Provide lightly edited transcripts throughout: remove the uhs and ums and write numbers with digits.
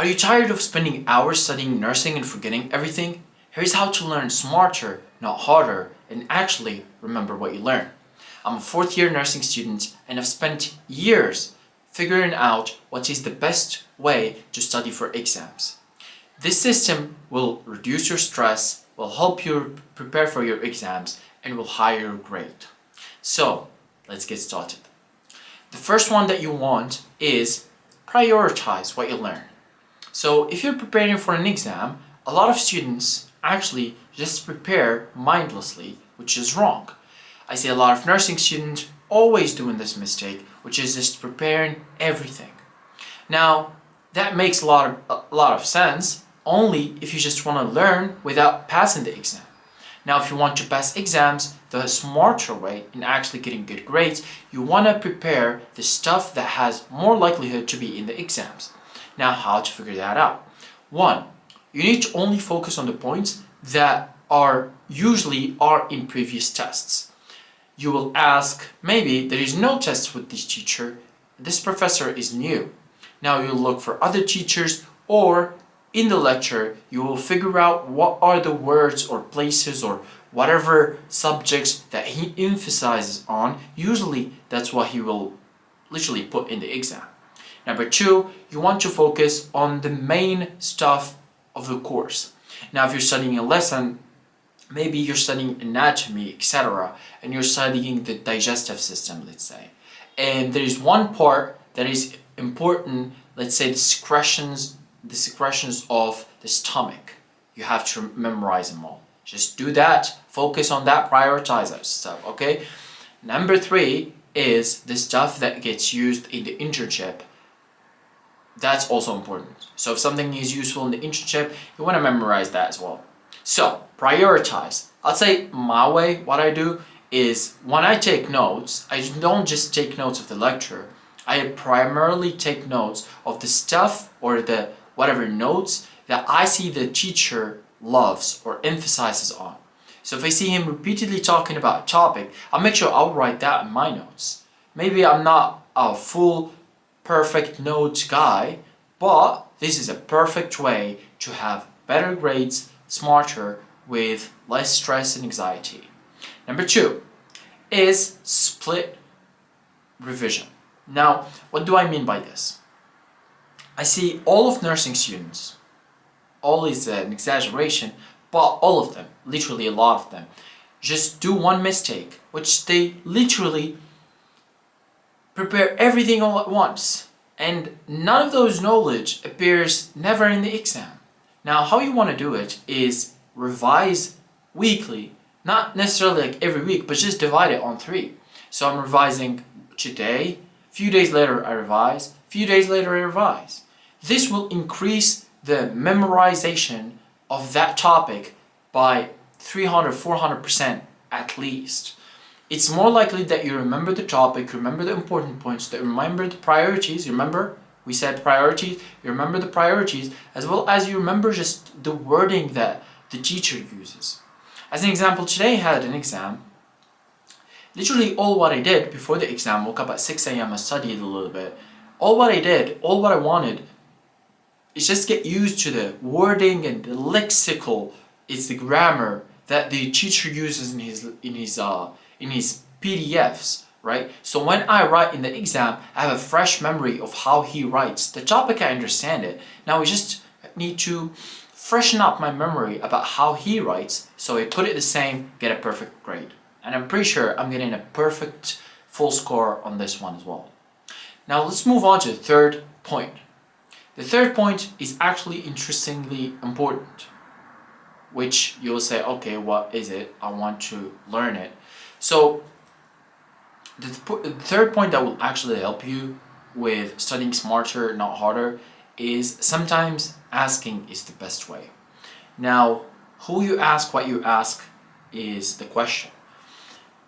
Are you tired of spending hours studying nursing and forgetting everything? Here's how to learn smarter, not harder, and actually remember what you learn. I'm a fourth year nursing student and I've spent years figuring out what is the best way to study for exams. This system will reduce your stress, will help you prepare for your exams, and will higher your grade. So, let's get started. The first one that you want is prioritize what you learn. So if you're preparing for an exam, a lot of students actually just prepare mindlessly, which is wrong. I see a lot of nursing students always doing this mistake, which is just preparing everything. Now, that makes a lot of sense only if you just want to learn without passing the exam. Now, if you want to pass exams the smarter way in actually getting good grades, you want to prepare the stuff that has more likelihood to be in the exams. Now, how to figure that out? One, you need to only focus on the points that usually are in previous tests. You will ask, maybe there is no test with this teacher, this professor is new. Now you'll look for other teachers, or in the lecture you will figure out what are the words or places or whatever subjects that he emphasizes on. Usually that's what he will literally put in the exam. Number two, you want to focus on the main stuff of the course. Now if you're studying a lesson, maybe you're studying anatomy, etc., and you're studying the digestive system, let's say, and there is one part that is important, let's say the secretions of the stomach. You have to memorize them all. Just do that, focus on that, prioritize that stuff, okay? Number three is the stuff that gets used in the internship. That's also important. So if something is useful in the internship, you want to memorize that as well. So prioritize. I'll say my way, what I do is when I take notes, I don't just take notes of the lecture. I primarily take notes of the stuff or the whatever notes that I see the teacher loves or emphasizes on. So if I see him repeatedly talking about a topic, I'll make sure I'll write that in my notes. Maybe I'm not a full perfect notes guy, but this is a perfect way to have better grades, smarter, with less stress and anxiety. Number two is split revision. Now, what do I mean by this? I see all of nursing students, all is an exaggeration, but all of them, literally a lot of them, just do one mistake, which they literally prepare everything all at once, and none of those knowledge appears never in the exam. Now, how you want to do it is revise weekly, not necessarily like every week, but just divide it on 3. So I'm revising today, few days later I revise, few days later I revise. This will increase the memorization of that topic by 300-400% at least. It's more likely that you remember the topic, remember the important points, that remember the priorities. Remember, we said priorities. You remember the priorities, as well as you remember just the wording that the teacher uses. As an example, today I had an exam. Literally all what I did before the exam, woke up at 6 a.m. I studied a little bit. All what I wanted is just get used to the wording and the lexical, it's the grammar that the teacher uses in his PDFs, right? So when I write in the exam, I have a fresh memory of how he writes. The topic, I understand it. Now I just need to freshen up my memory about how he writes, so I put it the same, get a perfect grade. And I'm pretty sure I'm getting a perfect full score on this one as well. Now let's move on to the third point. The third point is actually interestingly important, which you'll say, okay, what is it? I want to learn it. So the third point that will actually help you with studying smarter, not harder, is sometimes asking is the best way. Now, who you ask, what you ask is the question.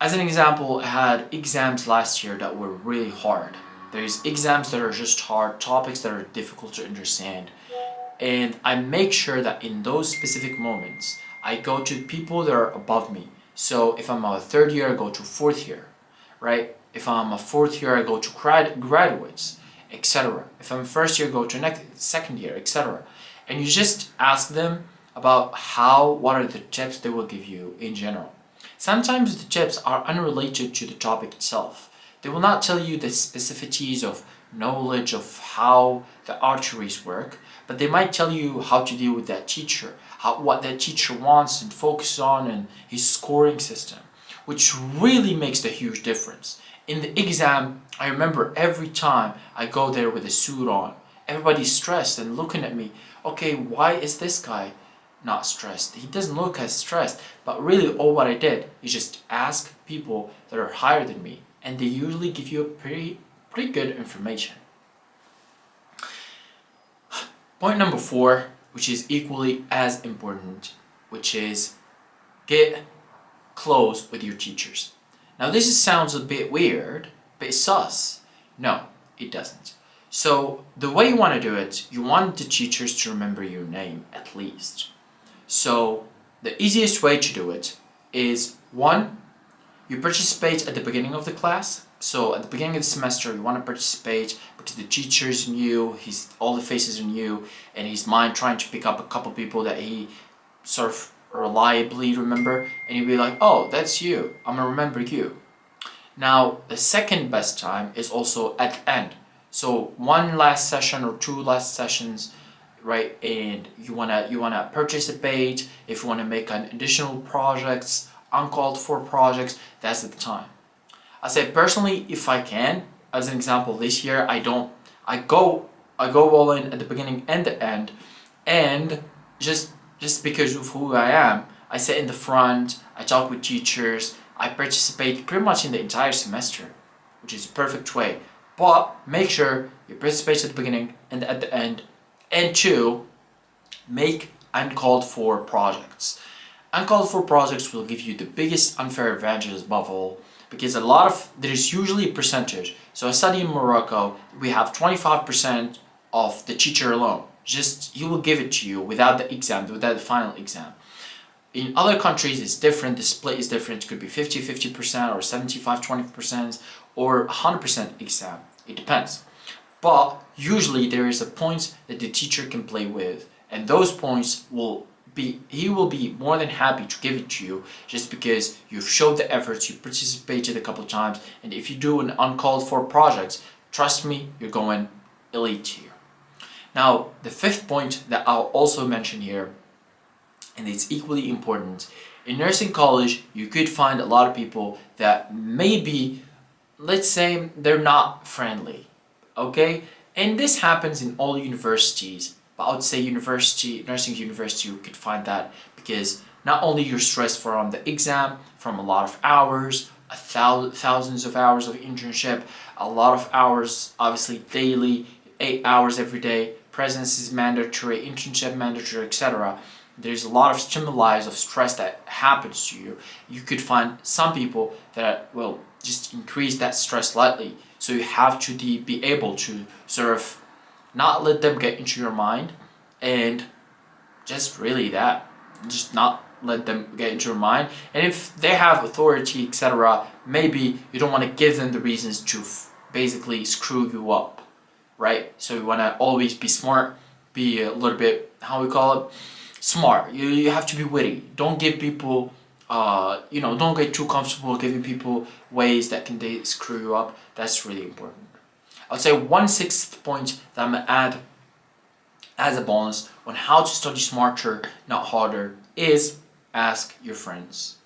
As an example, I had exams last year that were really hard. There's exams that are just hard, topics that are difficult to understand. And I make sure that in those specific moments, I go to people that are above me. So if I'm a third year, I go to fourth year, right? If I'm a fourth year, I go to graduates. etc. If I'm first year, go to next second year, etc. And you just ask them about what are the tips they will give you in general. Sometimes the tips are unrelated to the topic itself. They will not tell you the specificities of knowledge of how the arteries work, but they might tell you how to deal with that teacher, what that teacher wants and focus on, and his scoring system, which really makes a huge difference. In the exam, I remember every time I go there with a suit on, everybody's stressed and looking at me. Okay, why is this guy not stressed? He doesn't look as stressed. But really all what I did is just ask people that are higher than me, and they usually give you a pretty good information. Point number 4, which is equally as important, which is get close with your teachers. Now this sounds a bit weird, but it's sus. No, it doesn't. So the way you want to do it, you want the teachers to remember your name at least. So the easiest way to do it is 1, you participate at the beginning of the class. So at the beginning of the semester, you want to participate because the teacher's new, all the faces are new, and his mind trying to pick up a couple people that he sort of reliably remember, and you'll be like, oh, that's you, I'm gonna remember you. Now the second best time is also at the end. So 1 last session or 2 last sessions, right? And you wanna participate. If you wanna make an additional projects, uncalled for projects, that's the time. I say personally, if I can, as an example, this year I go all in at the beginning and the end, and just because of who I am, I sit in the front, I talk with teachers, I participate pretty much in the entire semester, which is a perfect way. But make sure you participate at the beginning and at the end, and 2, make uncalled for projects. Uncalled for projects will give you the biggest unfair advantages above all, because there's usually a percentage. So I study in Morocco, we have 25% of the teacher alone. He will give it to you without the exam, without the final exam. In other countries it's different, the split is different. It could be 50-50% or 75-20% or 100% exam. It depends. But usually there is a point that the teacher can play with, and those points he will be more than happy to give it to you just because you've showed the efforts, you participated a couple of times, and if you do an uncalled for project, trust me, you're going elite here. Now, the 5th point that I'll also mention here, and it's equally important, in nursing college, you could find a lot of people that maybe, let's say, they're not friendly, okay? And this happens in all universities. But I would say nursing university, you could find that because not only you're stressed from the exam, from a lot of hours, thousands of hours of internship, a lot of hours, obviously daily, 8 hours every day, presence is mandatory, internship mandatory, etc. There's a lot of stimuli of stress that happens to you. You could find some people that will just increase that stress slightly. So you have to be able to sort of not let them get into your mind, and just not let them get into your mind. And if they have authority, etc., maybe you don't want to give them the reasons to basically screw you up, right? So you want to always be smart, be a little bit, smart. You have to be witty. Don't give people, don't get too comfortable giving people ways that can screw you up. That's really important. I'd say 1/6 point that I'm gonna add as a bonus on how to study smarter, not harder, is ask your friends.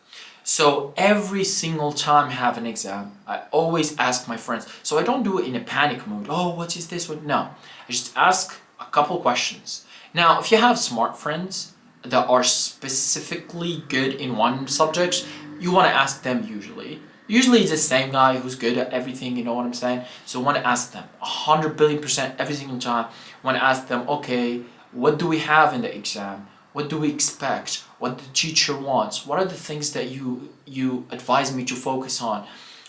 So every single time I have an exam, I always ask my friends. So I don't do it in a panic mood. Oh, what is this one? No, I just ask a couple questions. Now, if you have smart friends that are specifically good in one subject, you want to ask them usually. Usually it's the same guy who's good at everything, you know what I'm saying? So I want to ask them 100 billion% every single time. I want to ask them, okay, what do we have in the exam? What do we expect? What the teacher wants? What are the things that you advise me to focus on?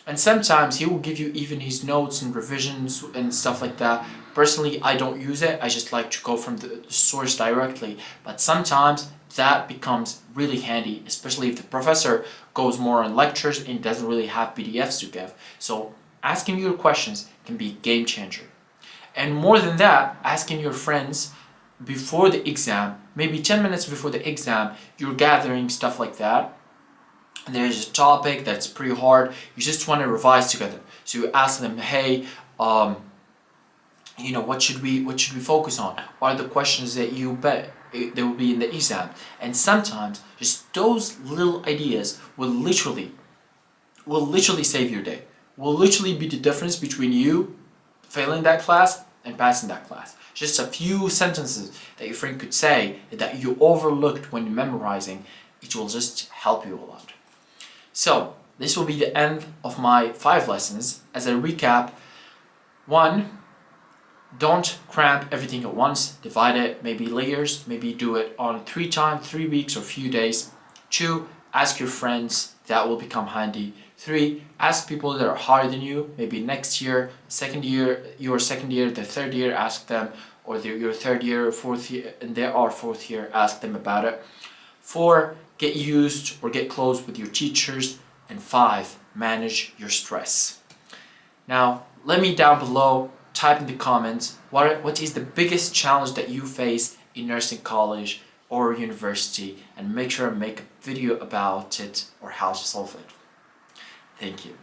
And sometimes he will give you even his notes and revisions and stuff like that. Personally, I don't use it. I just like to go from the source directly. But sometimes that becomes really handy, especially if the professor goes more on lectures and doesn't really have PDFs to give. So asking your questions can be a game changer. And more than that, asking your friends before the exam, maybe 10 minutes before the exam, you're gathering stuff like that. There's a topic that's pretty hard, you just want to revise together. So you ask them, hey, what should we focus on? What are the questions that you bet there will be in the exam? And sometimes just those little ideas will literally save your day. Will literally be the difference between you failing that class and passing that class. Just a few sentences that your friend could say that you overlooked when memorizing, it will just help you a lot. So this will be the end of my 5 lessons. As a recap, 1, don't cramp everything at once. Divide it, maybe layers, maybe do it on 3 weeks or few days. 2, ask your friends, that will become handy. 3, ask people that are higher than you, maybe next year, your second year, the third year, ask them, or your third year or fourth year, and they are fourth year, ask them about it. 4, get used or get close with your teachers. And 5, manage your stress. Now, let me down below, type in the comments, what is the biggest challenge that you face in nursing college or university, and make sure to make a video about it or how to solve it. Thank you.